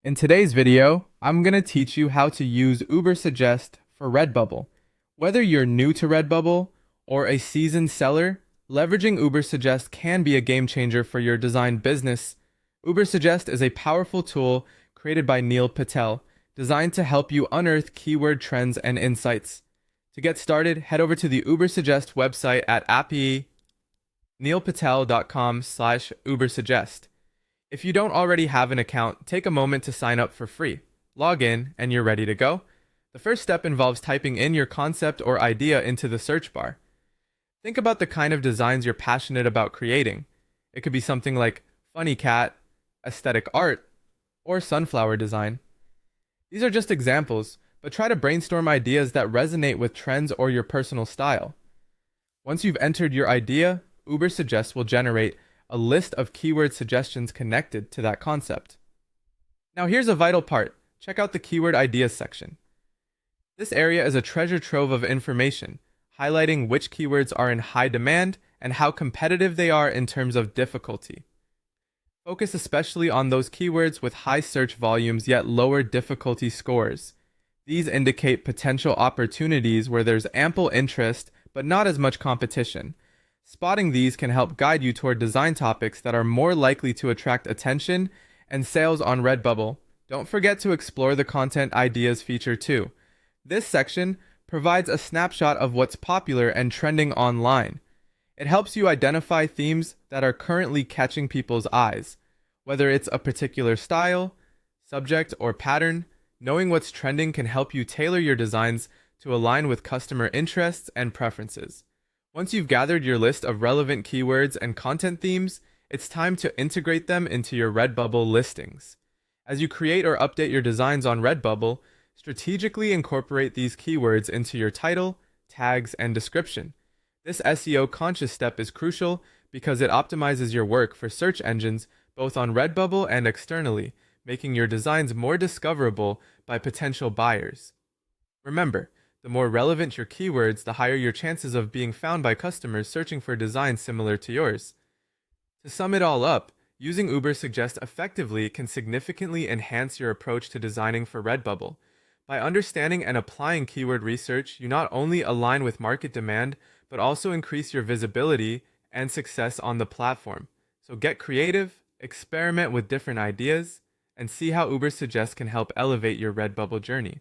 In today's video, I'm going to teach you how to use Ubersuggest for Redbubble. Whether you're new to Redbubble or a seasoned seller, leveraging Ubersuggest can be a game changer for your design business. Ubersuggest is a powerful tool created by Neil Patel, designed to help you unearth keyword trends and insights. To get started, head over to the Ubersuggest website at appneilpatel.com/Ubersuggest. If you don't already have an account, take a moment to sign up for free. Log in, and you're ready to go. The first step involves typing in your concept or idea into the search bar. Think about the kind of designs you're passionate about creating. It could be something like funny cat, aesthetic art, or sunflower design. These are just examples, but try to brainstorm ideas that resonate with trends or your personal style. Once you've entered your idea, Ubersuggest will generate a list of keyword suggestions connected to that concept. Now here's a vital part. Check out the keyword ideas section. This area is a treasure trove of information, highlighting which keywords are in high demand and how competitive they are in terms of difficulty. Focus especially on those keywords with high search volumes yet lower difficulty scores. These indicate potential opportunities where there's ample interest but not as much competition. Spotting these can help guide you toward design topics that are more likely to attract attention and sales on Redbubble. Don't forget to explore the content ideas feature too. This section provides a snapshot of what's popular and trending online. It helps you identify themes that are currently catching people's eyes. Whether it's a particular style, subject, or pattern, knowing what's trending can help you tailor your designs to align with customer interests and preferences. Once you've gathered your list of relevant keywords and content themes, it's time to integrate them into your Redbubble listings. As you create or update your designs on Redbubble, strategically incorporate these keywords into your title, tags, and description. This SEO-conscious step is crucial because it optimizes your work for search engines both on Redbubble and externally, making your designs more discoverable by potential buyers. Remember, the more relevant your keywords, the higher your chances of being found by customers searching for designs similar to yours. To sum it all up, using Ubersuggest effectively can significantly enhance your approach to designing for Redbubble. By understanding and applying keyword research, you not only align with market demand, but also increase your visibility and success on the platform. So get creative, experiment with different ideas, and see how Ubersuggest can help elevate your Redbubble journey.